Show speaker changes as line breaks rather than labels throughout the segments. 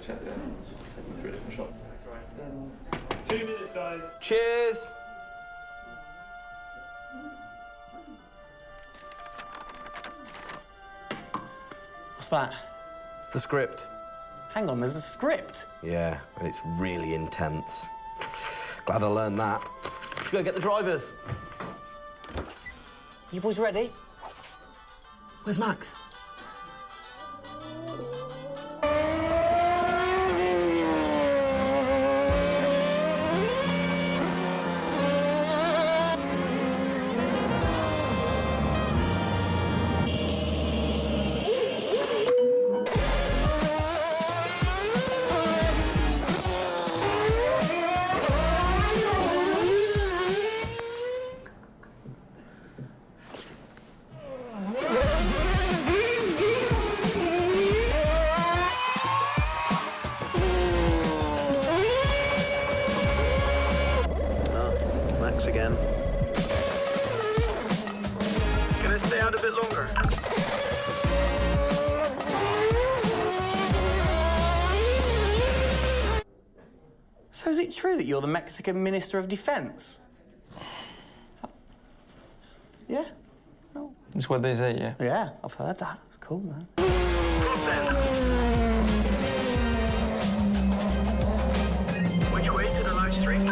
check the onions. Take them through a different shop. Right. 2 minutes, guys.
Cheers.
What's that?
It's the script.
Hang on, there's a script?
Yeah, and it's really intense. Glad I learned that. Should go get the drivers.
You boys ready?
Where's Max? Again.
Can I stay out a bit longer?
So is it true that you're the Mexican Minister of Defense? Yeah? No.
That's what they say, yeah.
Yeah, I've heard that. It's cool, man.
Which way to the live stream?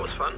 That was fun.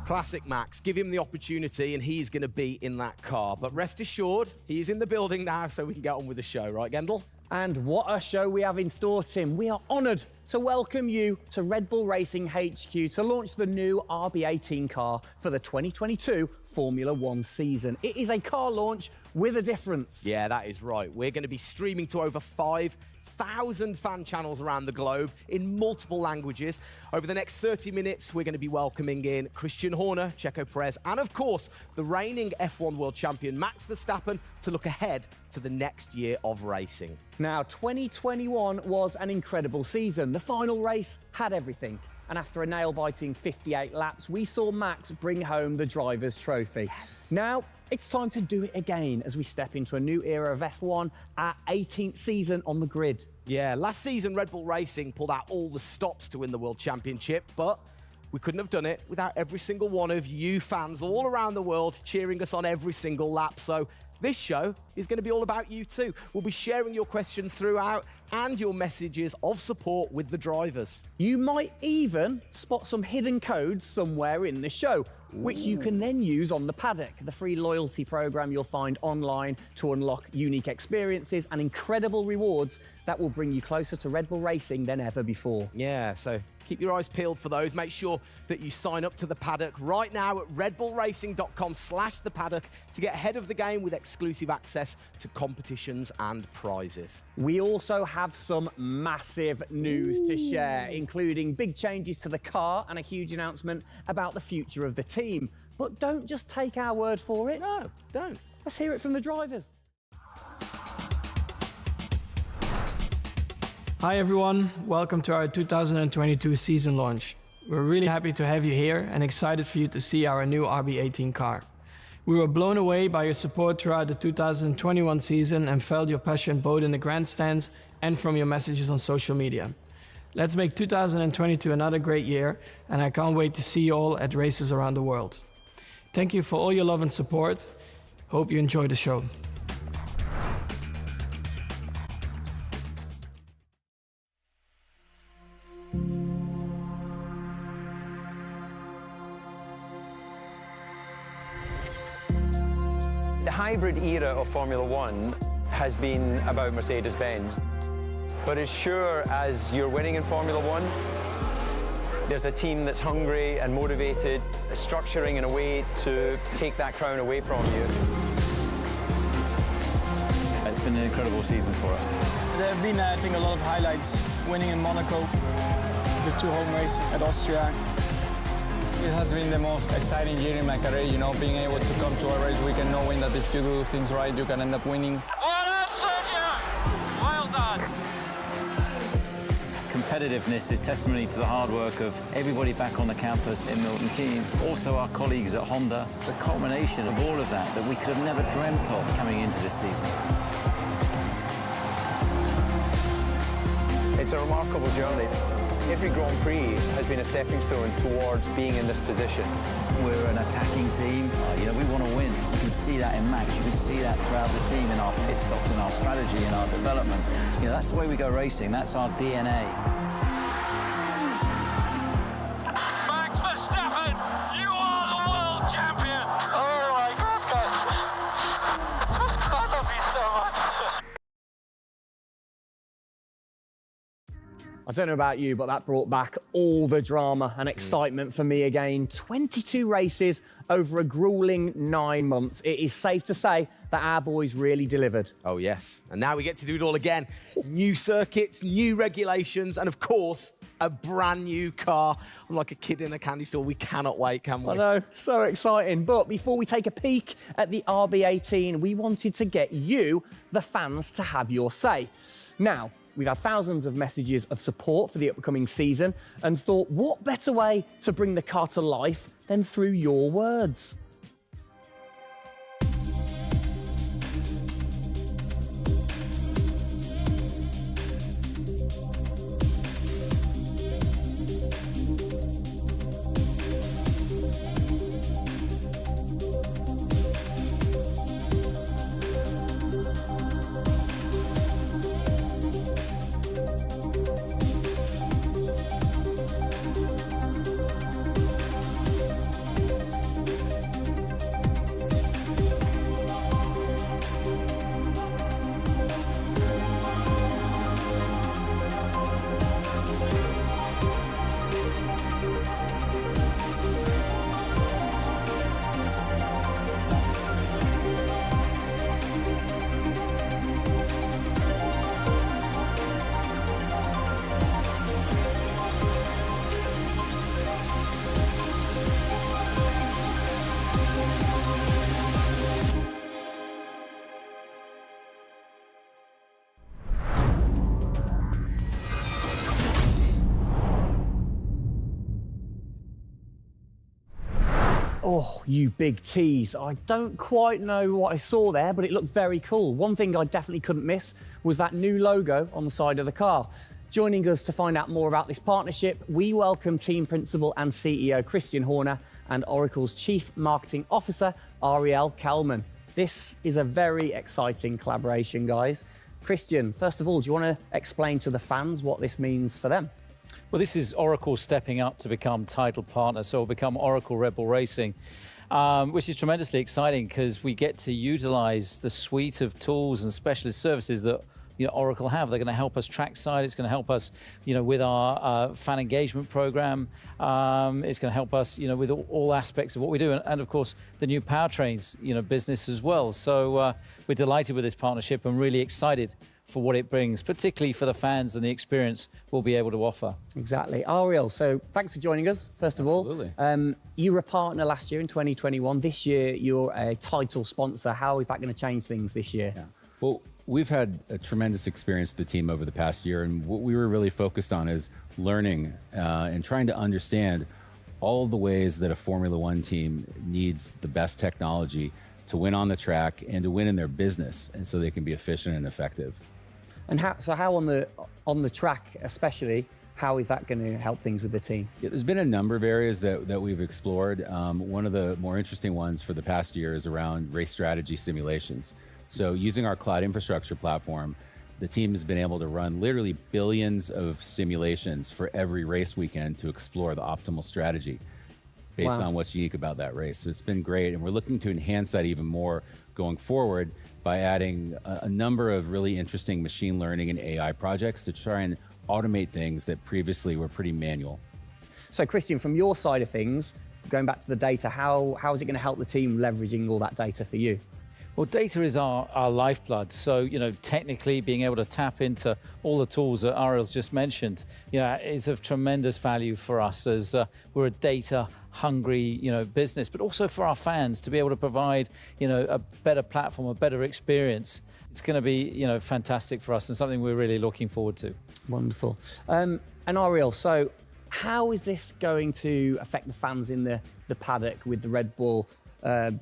Classic Max. Give him the opportunity and he's going to be in that car. But rest assured, he's in the building now so we can get on with the show. Right, Gendel?
And what a show we have in store, Tim. We are honoured to welcome you to Red Bull Racing HQ to launch the new RB18 car for the 2022 Formula One season. It is a car launch with a difference.
Yeah, that is right. We're going to be streaming to over 5,000 fan channels around the globe in multiple languages. Over the next 30 minutes, we're going to be welcoming in Christian Horner, Checo Perez, and of course, the reigning F1 world champion Max Verstappen to look ahead to the next year of racing.
Now, 2021 was an incredible season. The final race had everything. And after a nail-biting 58 laps, we saw Max bring home the Drivers' Trophy. Yes. Now, it's time to do it again as we step into a new era of F1, our 18th season on the grid.
Yeah, last season Red Bull Racing pulled out all the stops to win the World Championship, but we couldn't have done it without every single one of you fans all around the world cheering us on every single lap. So this show is going to be all about you too. We'll be sharing your questions throughout and your messages of support with the drivers.
You might even spot some hidden codes somewhere in the show, which you can then use on the paddock, the free loyalty program you'll find online to unlock unique experiences and incredible rewards that will bring you closer to Red Bull Racing than ever before.
Yeah, so keep your eyes peeled for those. Make sure that you sign up to the paddock right now at redbullracing.com/thepaddock to get ahead of the game with exclusive access to competitions and prizes.
We also have some massive news to share, including big changes to the car and a huge announcement about the future of the team. But don't just take our word for it.
No, don't.
Let's hear it from the drivers.
Hi everyone, welcome to our 2022 season launch. We're really happy to have you here and excited for you to see our new RB18 car. We were blown away by your support throughout the 2021 season and felt your passion both in the grandstands and from your messages on social media. Let's make 2022 another great year, and I can't wait to see you all at races around the world. Thank you for all your love and support. Hope you enjoy the show.
The hybrid era of Formula One has been about Mercedes-Benz. But as sure as you're winning in Formula One, there's a team that's hungry and motivated, structuring in a way to take that crown away from you.
It's been an incredible season for us.
There have been, I think, a lot of highlights. Winning in Monaco, the 2 home races at Austria.
It has been the most exciting year in my career, you know, being able to come to a race weekend knowing that if you do things right, you can end up winning.
Well done, Sergio! Well done!
Competitiveness is testimony to the hard work of everybody back on the campus in Milton Keynes, also our colleagues at Honda. The culmination of all of that we could have never dreamt of coming into this season.
It's a remarkable journey. Every Grand Prix has been a stepping stone towards being in this position.
We're an attacking team. You know, we want to win. You can see that in Max. You can see that throughout the team in our pit stops, in our strategy, in our development. You know, that's the way we go racing. That's our DNA.
Max Verstappen, you are the world champion! Oh my goodness! I love you so much.
I don't know about you, but that brought back all the drama and excitement for me again. 22 races over a grueling 9 months. It is safe to say that our boys really delivered.
Oh, yes. And now we get to do it all again. New circuits, new regulations, and of course, a brand new car. I'm like a kid in a candy store. We cannot wait, can we?
I know, so exciting. But before we take a peek at the RB18, we wanted to get you, the fans, to have your say. Now, we've had thousands of messages of support for the upcoming season and thought, what better way to bring the car to life than through your words? Oh, you big tease. I don't quite know what I saw there, but it looked very cool. One thing I definitely couldn't miss was that new logo on the side of the car. Joining us to find out more about this partnership, we welcome Team Principal and CEO Christian Horner and Oracle's Chief Marketing Officer, Ariel Kelman. This is a very exciting collaboration, guys. Christian, first of all, do you want to explain to the fans what this means for them?
Well, this is Oracle stepping up to become title partner, so it'll become Oracle Red Bull Racing, which is tremendously exciting because we get to utilize the suite of tools and specialist services that Oracle have. They're going to help us trackside. It's going to help us, with our fan engagement program. It's going to help us, with all aspects of what we do, and of course the new powertrains, business as well. So we're delighted with this partnership and really excited for what it brings, particularly for the fans and the experience we'll be able to offer.
Exactly. Ariel, so thanks for joining us, first of
Absolutely.
all. You were a partner last year in 2021. This year, you're a title sponsor. How is that going to change things this year?
Yeah. Well, we've had a tremendous experience with the team over the past year, and what we were really focused on is learning and trying to understand all of the ways that a Formula One team needs the best technology to win on the track and to win in their business, and so they can be efficient and effective.
And how on the track, especially, how is that going to help things with the team?
Yeah, there's been a number of areas that we've explored. One of the more interesting ones for the past year is around race strategy simulations. So using our cloud infrastructure platform, the team has been able to run literally billions of simulations for every race weekend to explore the optimal strategy based on what's unique about that race. So it's been great, and we're looking to enhance that even more going forward by adding a number of really interesting machine learning and AI projects to try and automate things that previously were pretty manual.
So Christian, from your side of things, going back to the data, how is it going to help the team leveraging all that data for you?
Well, data is our lifeblood. So, technically being able to tap into all the tools that Ariel's just mentioned, is of tremendous value for us as we're a data-hungry, business, but also for our fans to be able to provide, a better platform, a better experience. It's going to be, fantastic for us and something we're really looking forward to.
Wonderful. And Ariel, so how is this going to affect the fans in the paddock with the Red Bull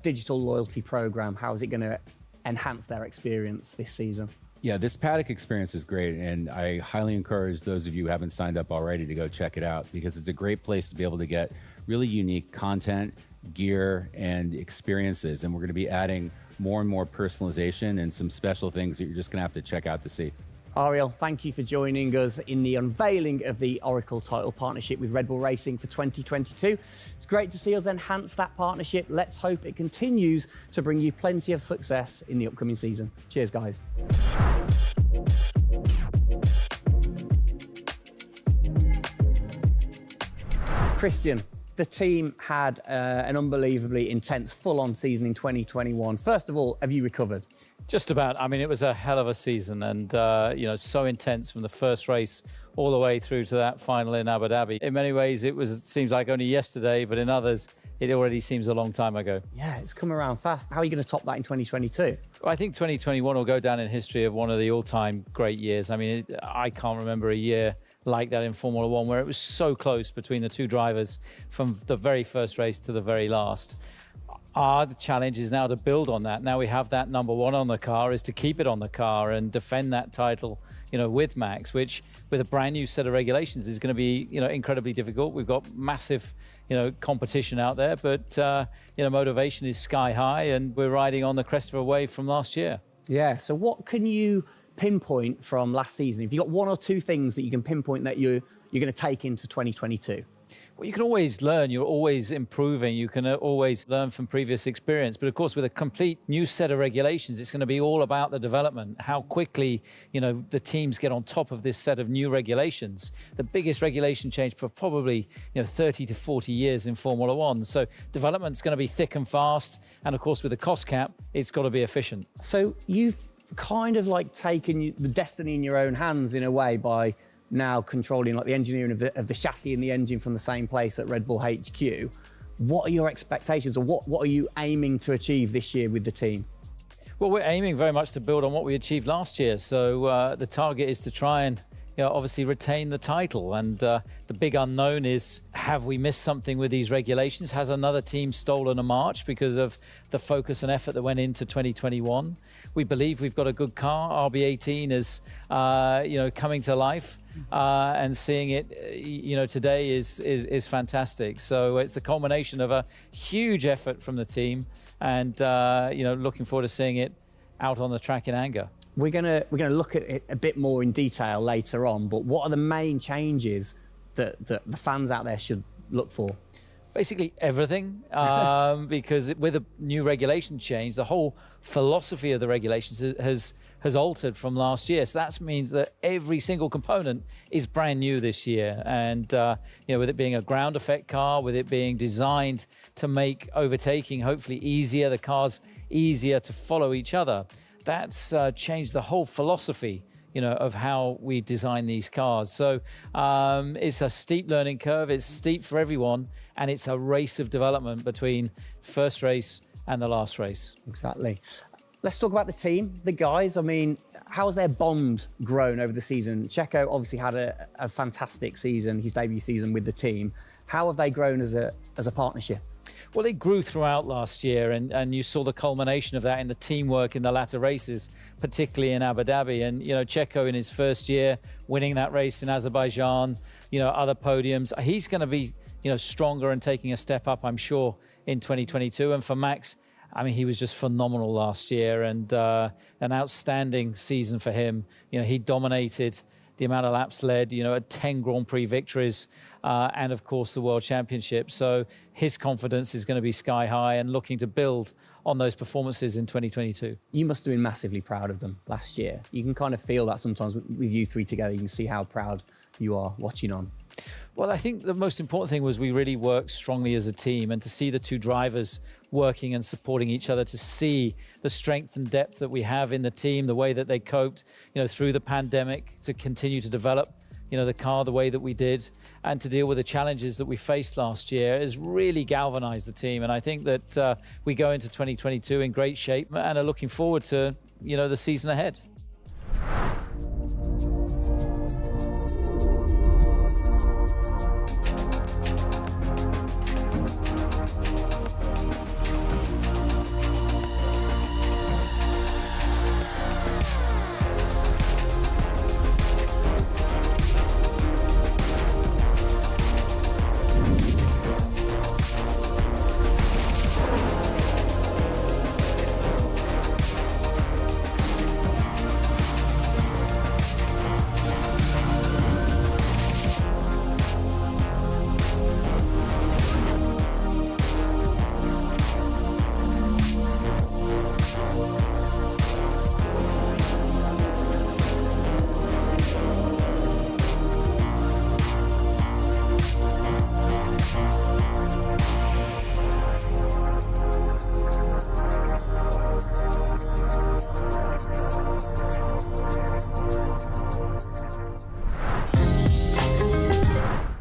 digital loyalty program? How is it going to enhance their experience this season?
Yeah, this paddock experience is great, and I highly encourage those of you who haven't signed up already to go check it out, because it's a great place to be able to get really unique content, gear, and experiences. And we're going to be adding more and more personalization and some special things that you're just going to have to check out to see.
Ariel, thank you for joining us in the unveiling of the Oracle title partnership with Red Bull Racing for 2022. It's great to see us enhance that partnership. Let's hope it continues to bring you plenty of success in the upcoming season. Cheers, guys. Christian, the team had an unbelievably intense, full-on season in 2021. First of all, have you recovered?
Just about. I mean, it was a hell of a season, and so intense from the first race all the way through to that final in Abu Dhabi. In many ways, it seems like only yesterday, but in others, it already seems a long time ago.
Yeah, it's come around fast. How are you going to top that in 2022?
Well, I think 2021 will go down in history of one of the all-time great years. I mean, I can't remember a year like that in Formula One, where it was so close between the two drivers from the very first race to the very last. The challenge is now to build on that. Now we have that number one on the car, is to keep it on the car and defend that title, with Max, which with a brand new set of regulations is going to be, incredibly difficult. We've got massive, competition out there, but, motivation is sky high, and we're riding on the crest of a wave from last year.
Yeah, so what can you pinpoint from last season? If you've got one or two things that you can pinpoint that you're going to take into 2022?
Well, you can always learn. You're always improving. You can always learn from previous experience. But of course, with a complete new set of regulations, it's going to be all about the development, how quickly, the teams get on top of this set of new regulations. The biggest regulation change for probably, 30 to 40 years in Formula One. So development's going to be thick and fast. And of course, with the cost cap, it's got to be efficient.
So you've kind of like taken the destiny in your own hands in a way by now controlling like the engineering of the chassis and the engine from the same place at Red Bull HQ. What are your expectations, or what are you aiming to achieve this year with the team?
Well, we're aiming very much to build on what we achieved last year. So the target is to try and obviously retain the title. And the big unknown is, have we missed something with these regulations? Has another team stolen a march because of the focus and effort that went into 2021? We believe we've got a good car. RB18 is, coming to life. And seeing it, today is fantastic. So it's a culmination of a huge effort from the team, and looking forward to seeing it out on the track in anger.
We're gonna look at it a bit more in detail later on. But what are the main changes that the fans out there should look for?
Basically everything, because with a new regulation change, the whole philosophy of the regulations has altered from last year. So that means that every single component is brand new this year. And with it being a ground effect car, with it being designed to make overtaking hopefully easier, the cars easier to follow each other, that's changed the whole philosophy of how we design these cars. So it's a steep learning curve. It's steep for everyone, and it's a race of development between first race and the last race.
Exactly. Let's talk about the team, the guys. I mean, how's their bond grown over the season? Checo obviously had a fantastic season, his debut season with the team. How have they grown as a partnership?
Well, they grew throughout last year, and you saw the culmination of that in the teamwork in the latter races, particularly in Abu Dhabi. And, Checo in his first year, winning that race in Azerbaijan, other podiums. He's going to be, stronger and taking a step up, I'm sure, in 2022. And for Max, I mean, he was just phenomenal last year, and an outstanding season for him. He dominated the amount of laps led, 10 Grand Prix victories, and of course the World Championship. So his confidence is going to be sky high and looking to build on those performances in 2022.
You must have been massively proud of them last year. You can kind of feel that sometimes with you three together. You can see how proud you are watching on.
Well, I think the most important thing was we really worked strongly as a team, and to see the two drivers working and supporting each other, to see the strength and depth that we have in the team, the way that they coped, through the pandemic, to continue to develop, the car the way that we did, and to deal with the challenges that we faced last year, has really galvanized the team. And I think that we go into 2022 in great shape and are looking forward to, the season ahead.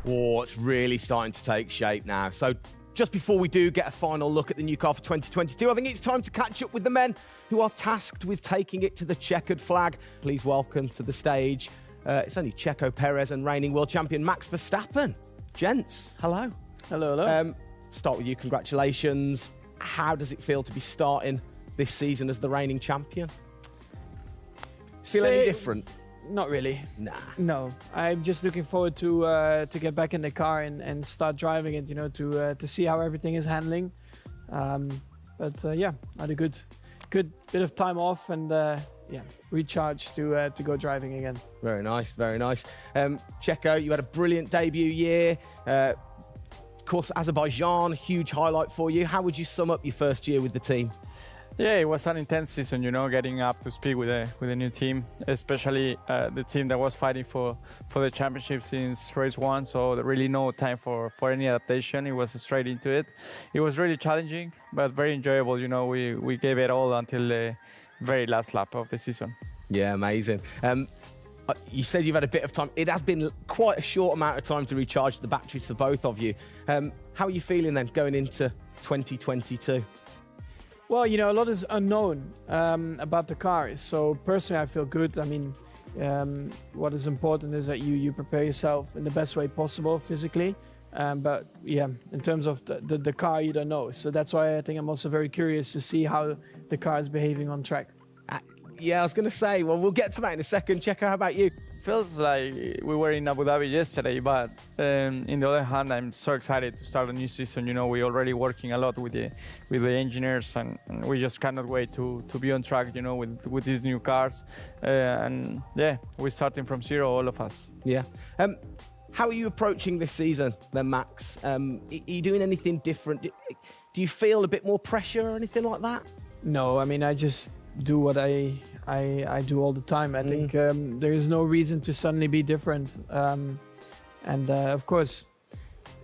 Oh, it's really starting to take shape now. So just before we do get a final look at the new car for 2022, I think it's time to catch up with the men who are tasked with taking it to the checkered flag. Please welcome to the stage, it's only Checo Perez and reigning world champion Max Verstappen. Gents, hello.
Hello, hello.
Start with you, congratulations. How does it feel to be starting this season as the reigning champion? Feel any different?
Not really.
Nah.
No, I'm just looking forward to get back in the car and start driving it. To see how everything is handling. Yeah, I had a good bit of time off and recharge to go driving again.
Very nice, very nice. Checo, you had a brilliant debut year. Of course, Azerbaijan, huge highlight for you. How would you sum up your first year with the team?
Yeah, it was an intense season, getting up to speed with a new team, especially the team that was fighting for the championship since race one. So there really no time for any adaptation. It was straight into it. It was really challenging, but very enjoyable. We gave it all until the very last lap of the season.
Yeah, amazing. You said you've had a bit of time. It has been quite a short amount of time to recharge the batteries for both of you. How are you feeling then going into 2022?
Well, a lot is unknown about the car. So personally, I feel good. I mean, what is important is that you prepare yourself in the best way possible physically. But yeah, in terms of the car, you don't know. So that's why I think I'm also very curious to see how the car is behaving on track.
Yeah, I was going to say, well, we'll get to that in a second. Checo, how about you?
Feels like we were in Abu Dhabi yesterday, but in the other hand, I'm so excited to start a new season. You know, we're already working a lot with the engineers, and we just cannot wait to be on track. You know, with these new cars, and yeah, we're starting from zero, all of us.
Yeah. How are you approaching this season, then, Max? Are you doing anything different? Do you feel a bit more pressure or anything like that?
No, I mean, I just do what I do all the time. I think there is no reason to suddenly be different. And of course,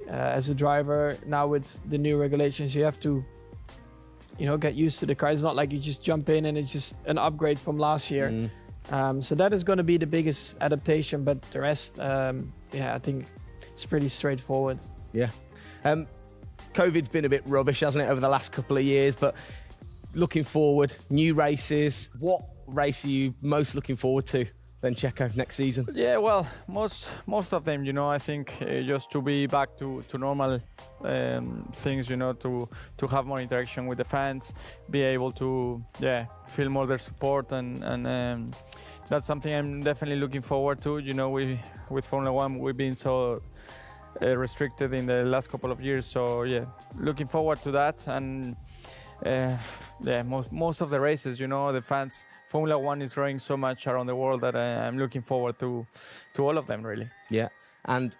as a driver, now with the new regulations, you have to, get used to the car. It's not like you just jump in and it's just an upgrade from last year. So that is going to be the biggest adaptation. But the rest, I think it's pretty straightforward.
Yeah. COVID's been a bit rubbish, hasn't it, over the last couple of years? But looking forward, new races. What race are you most looking forward to then, Checo, next season?
Yeah, well, most of them, I think just to be back to normal things, to have more interaction with the fans, be able to, feel more their support, and that's something I'm definitely looking forward to. With Formula One, we've been so restricted in the last couple of years, so yeah, looking forward to that. And most of the races, the fans, Formula One is growing so much around the world that I'm looking forward to all of them, really.
Yeah, and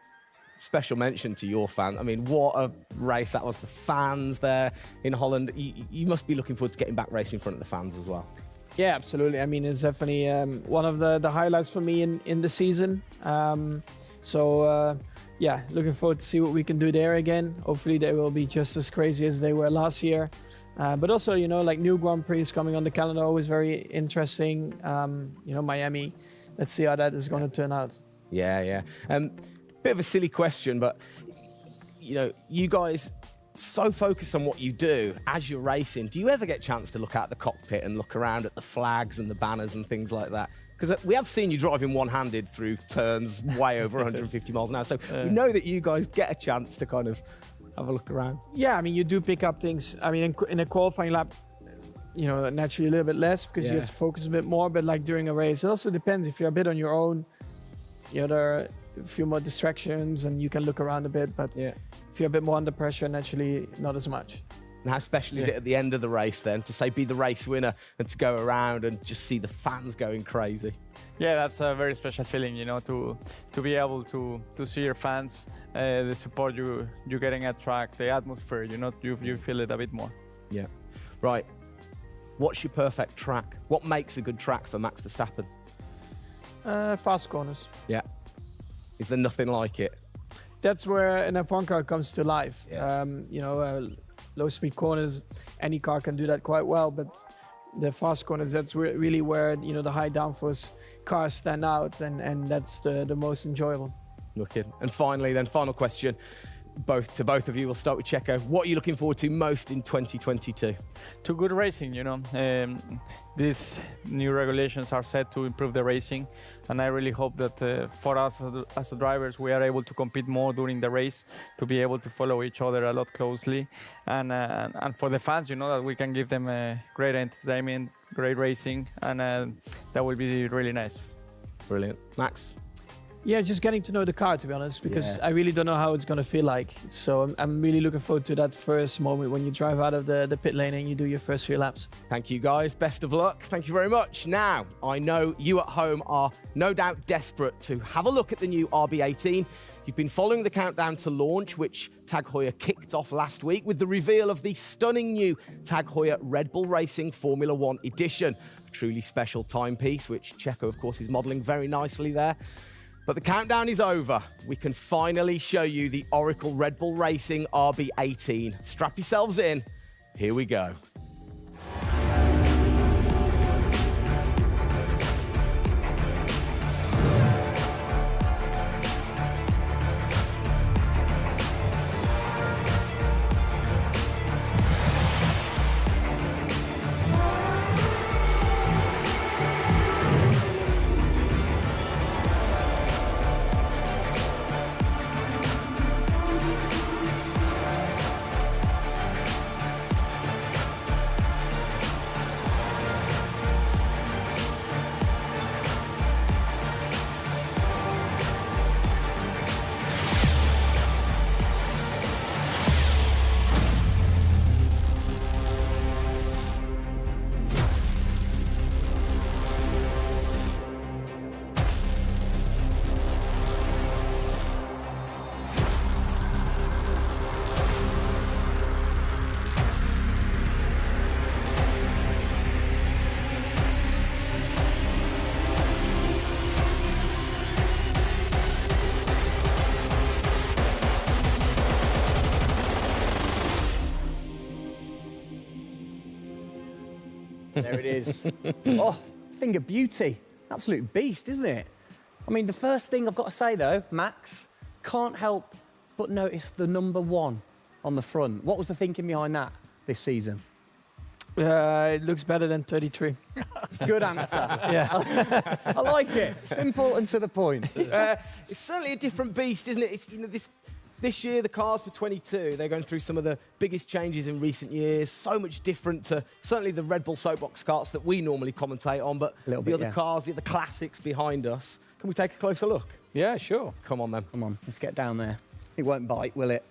special mention to your fan. I mean, what a race that was. The fans there in Holland. You must be looking forward to getting back racing in front of the fans as well.
Yeah, absolutely. I mean, it's definitely one of the highlights for me in the season. Looking forward to see what we can do there again. Hopefully they will be just as crazy as they were last year. But also, like new Grand Prix coming on the calendar, always very interesting. Miami. Let's see how that is going to turn out.
Yeah. Bit of a silly question, but, you guys so focused on what you do as you're racing. Do you ever get a chance to look out the cockpit and look around at the flags and the banners and things like that? Because we have seen you driving one-handed through turns way over 150 miles an hour. So we know that you guys get a chance to kind of have a look around.
Yeah, I mean, you do pick up things. I mean, in a qualifying lap, naturally a little bit less because you have to focus a bit more. But like during a race, it also depends. If you're a bit on your own, there are a few more distractions and you can look around a bit. But if you're a bit more under pressure, naturally not as much.
And how special is it at the end of the race then to be the race winner and to go around and just see the fans going crazy?
Yeah, that's a very special feeling, to be able to see your fans, the support you're getting at track, the atmosphere, you feel it a bit more.
Yeah. Right. What's your perfect track? What makes a good track for Max Verstappen?
Fast corners.
Yeah. Is there nothing like it?
That's where an F1 car comes to life.
Yeah.
Low-speed corners, any car can do that quite well, but the fast corners, that's really where, the high downforce cars stand out, and that's the most enjoyable.
Wicked. And finally, then, final question, both of you. We'll start with Checo. What are you looking forward to most in 2022?
To good racing, these new regulations are set to improve the racing, and I really hope that for us as drivers, we are able to compete more during the race, to be able to follow each other a lot closely, and for the fans, that we can give them great entertainment, great racing, and that will be really nice.
Brilliant. Max?
Yeah, just getting to know the car, to be honest, because I really don't know how it's going to feel like. So I'm really looking forward to that first moment when you drive out of the pit lane and you do your first few laps.
Thank you, guys. Best of luck. Thank you very much. Now, I know you at home are no doubt desperate to have a look at the new RB18. You've been following the countdown to launch, which Tag Heuer kicked off last week with the reveal of the stunning new Tag Heuer Red Bull Racing Formula One edition. A truly special timepiece, which Checo, of course, is modelling very nicely there. But the countdown is over. We can finally show you the Oracle Red Bull Racing RB18. Strap yourselves in. Here we go.
There it is. Oh, thing of beauty. Absolute beast, isn't it? I mean, the first thing I've got to say, though, Max, can't help but notice the number 1 on the front. What was the thinking behind that this season?
It looks better than 33.
Good answer.
Yeah.
I like it. Simple and to the point.
It's certainly a different beast, isn't it? It's, you know, this year, the cars for 22, they're going through some of the biggest changes in recent years. So much different to certainly the Red Bull Soapbox karts that we normally commentate on, but the other cars, the other classics behind us. Can we take a closer look?
Yeah, sure.
Come on, then.
Come on, let's get down there. It won't bite, will it?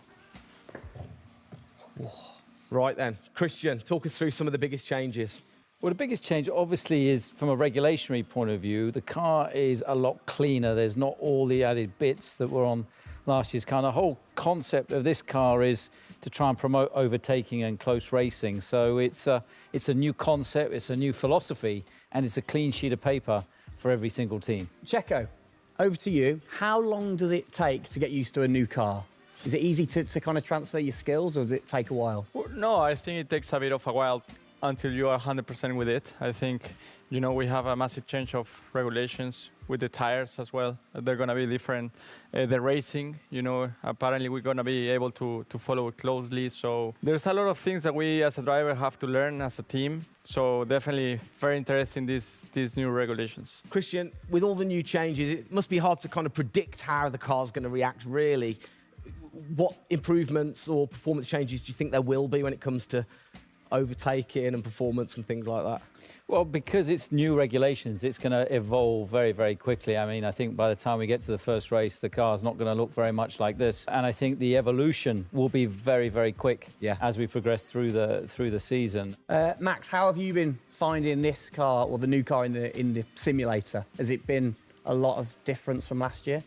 Right then, Christian, talk us through some of the biggest changes.
Well, the biggest change, obviously, is from a regulatory point of view. The car is a lot cleaner. There's not all the added bits that were on last year's car. The whole concept of this car is to try and promote overtaking and close racing. So it's a new concept, it's a new philosophy, and it's a clean sheet of paper for every single team.
Checo, over to you. How long does it take to get used to a new car? Is it easy to kind of transfer your skills, or does it take a while?
Well, no, I think it takes a bit of a while until you are 100% with it. I think, you know, we have a massive change of regulations with the tires as well. They're going to be different. The racing, you know, apparently we're going to be able to follow it closely. So there's a lot of things that we as a driver have to learn as a team. So definitely very interesting, these new regulations.
Christian, with all the new changes, it must be hard to kind of predict how the car's going to react, really. What improvements or performance changes do you think there will be when it comes to overtaking and performance and things like that?
Well, because it's new regulations, it's going to evolve very, very quickly. I mean, I think by the time we get to the first race, the car's not going to look very much like this. And I think the evolution will be very, very quick as we progress through the season.
Max, how have you been finding this car, or the new car in the simulator? Has it been a lot of difference from last year?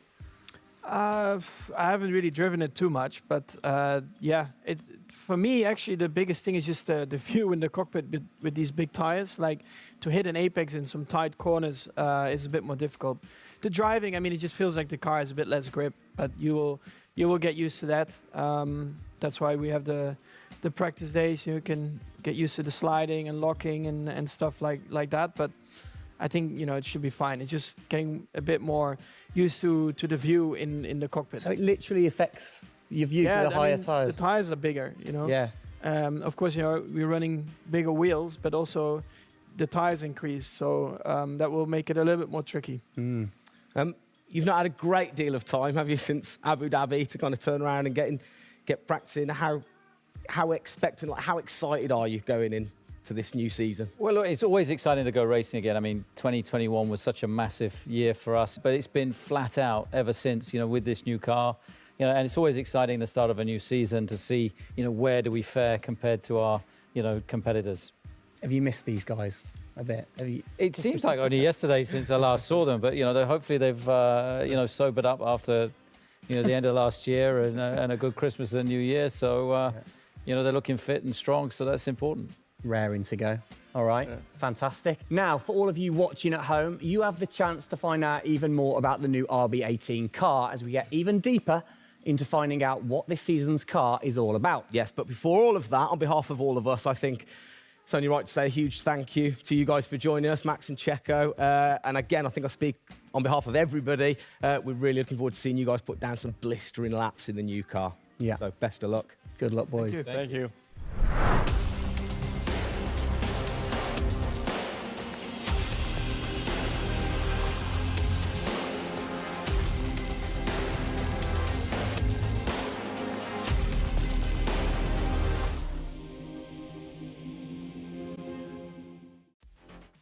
I haven't really driven it too much, but yeah, for me, actually, the biggest thing is just the view in the cockpit with these big tires. Like, to hit an apex in some tight corners is a bit more difficult. The driving, I mean, it just feels like the car has a bit less grip, but you will get used to that. That's why we have the practice days. You can get used to the sliding and locking and stuff like that. But I think, you know, it should be fine. It's just getting a bit more used to the view in the cockpit.
So it literally affects your view to the higher tyres?
The tyres are bigger, you know.
Yeah.
Of course, you know, we're running bigger wheels, but also the tyres increase. So that will make it a little bit more tricky.
You've not had a great deal of time, have you, since Abu Dhabi to kind of turn around and get practicing? How expectant, like, how excited are you going in to this new season?
Well, look, it's always exciting to go racing again. I mean, 2021 was such a massive year for us, but it's been flat out ever since, you know, with this new car. You know, and it's always exciting the start of a new season to see, you know, where do we fare compared to our, you know, competitors.
Have you missed these guys a bit?
It seems like only yesterday since I last saw them, but, you know, hopefully they've, you know, sobered up after, you know, the end of last year and a good Christmas and New Year. So, you know, they're looking fit and strong, so that's important.
Raring to go. All right, fantastic. Now, for all of you watching at home, you have the chance to find out even more about the new RB18 car as we get even deeper into finding out what this season's car is all about.
Yes, but before all of that, on behalf of all of us, I think it's only right to say a huge thank you to you guys for joining us, Max and Checo. And again, I think I speak on behalf of everybody. We're really looking forward to seeing you guys put down some blistering laps in the new car.
Yeah.
So best of luck.
Good luck, boys.
Thank you.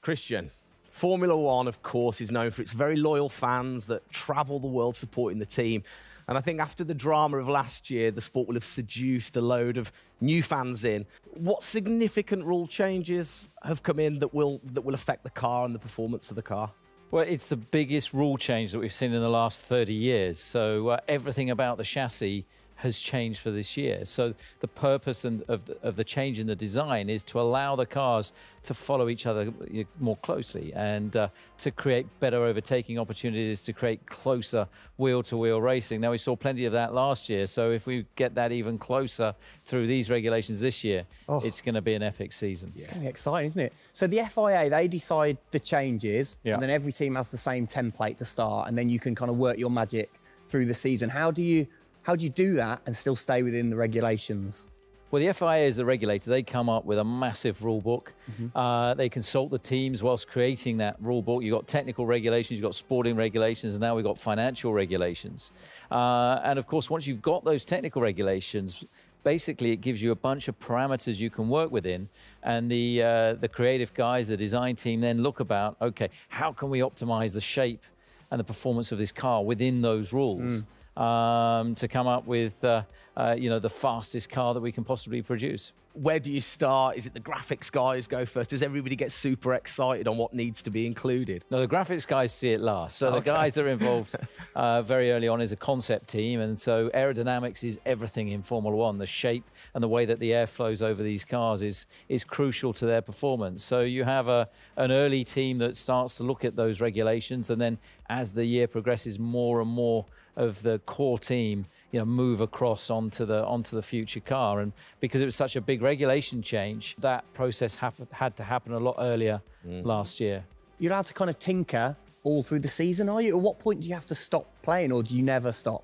Christian, Formula One, of course, is known for its very loyal fans that travel the world supporting the team. And I think after the drama of last year, the sport will have seduced a load of new fans in. What significant rule changes have come in that will affect the car and the performance of the car?
Well, it's the biggest rule change that we've seen in the last 30 years. So everything about the chassis has changed for this year. So the purpose of the change in the design is to allow the cars to follow each other more closely and to create better overtaking opportunities, to create closer wheel-to-wheel racing. Now, we saw plenty of that last year, so if we get that even closer through these regulations this year, it's going to be an epic season.
It's going to be exciting, isn't it? So the FIA, they decide the changes,
Yeah.
and then every team has the same template to start, and then you can kind of work your magic through the season. How do you do that and still stay within the regulations?
Well, the FIA is the regulator. They come up with a massive rule book. They consult the teams whilst creating that rule book. You've got technical regulations, you've got sporting regulations, and now we've got financial regulations. And of course, once you've got those technical regulations, basically it gives you a bunch of parameters you can work within. And the creative guys, the design team then look about, okay, how can we optimize the shape and the performance of this car within those rules? To come up with, the fastest car that we can possibly produce.
Where do you start? Is it the graphics guys go first? Does everybody get super excited on what needs to be included?
No, the graphics guys see it last. So the guys that are involved very early on is a concept team. And so aerodynamics is everything in Formula One. The shape and the way that the air flows over these cars is crucial to their performance. So you have an early team that starts to look at those regulations. And then as the year progresses, more and more of the core team move across onto the future car. And because it was such a big regulation change, that process had to happen a lot earlier last year.
You're allowed to kind of tinker all through the season, are you? At what point do you have to stop playing, or do you never stop?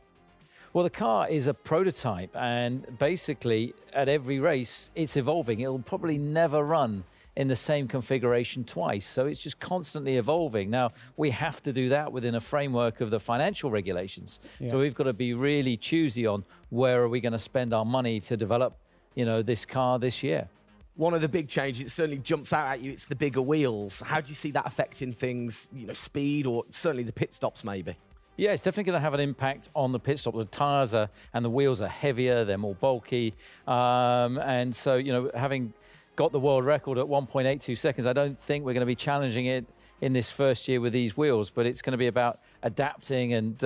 Well, the car is a prototype, and basically at every race it's evolving. It'll probably never run in the same configuration twice. So it's just constantly evolving. Now, we have to do that within a framework of the financial regulations. Yeah. So we've got to be really choosy on where are we going to spend our money to develop, this car this year.
One of the big changes that certainly jumps out at you, it's the bigger wheels. How do you see that affecting things, speed or certainly the pit stops maybe?
Yeah, it's definitely going to have an impact on the pit stop. The tyres and the wheels are heavier, they're more bulky. And so, having got the world record at 1.82 seconds. I don't think we're going to be challenging it in this first year with these wheels, but it's going to be about adapting and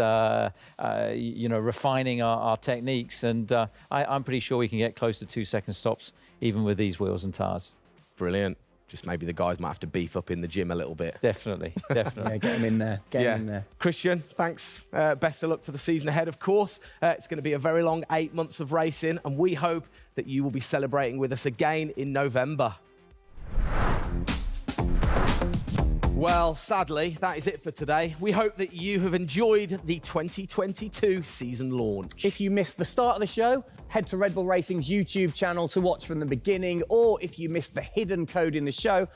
refining our techniques. And I'm pretty sure we can get close to 2-second stops even with these wheels and tyres.
Brilliant. Just maybe the guys might have to beef up in the gym a little bit.
Definitely.
Yeah, get them in there. Get them in there.
Christian, thanks. Best of luck for the season ahead, of course. It's going to be a very long 8 months of racing, and we hope that you will be celebrating with us again in November. Well, sadly, that is it for today. We hope that you have enjoyed the 2022 season launch.
If you missed the start of the show, head to Red Bull Racing's YouTube channel to watch from the beginning, or if you missed the hidden code in the show,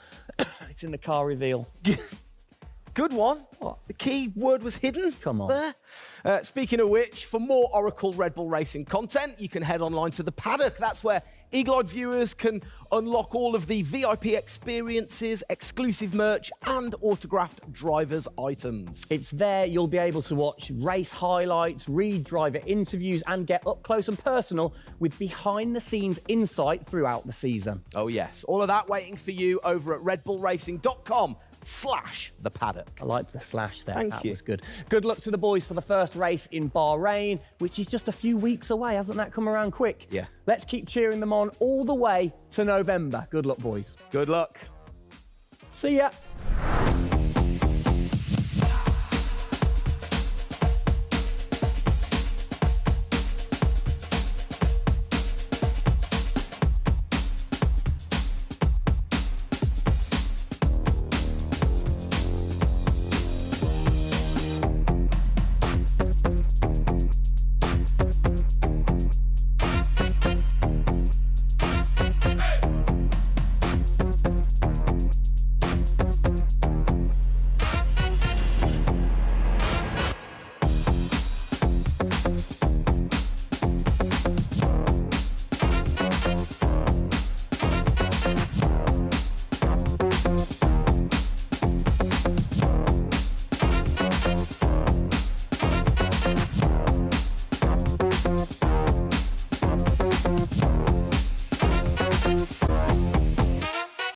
it's in the car reveal.
Good one. What? The key word was hidden?
Come on.
There. Speaking of which, for more Oracle Red Bull Racing content, you can head online to the paddock. That's where Eagle-eyed viewers can unlock all of the VIP experiences, exclusive merch, and autographed drivers' items.
It's there you'll be able to watch race highlights, read driver interviews, and get up close and personal with behind-the-scenes insight throughout the season.
Oh, yes. All of that waiting for you over at redbullracing.com/the paddock.
I like the slash there.
Thank you.
That was good. Good luck to the boys for the first race in Bahrain, which is just a few weeks away. Hasn't that come around quick?
Yeah.
Let's keep cheering them on all the way to November. Good luck, boys.
Good luck.
See ya.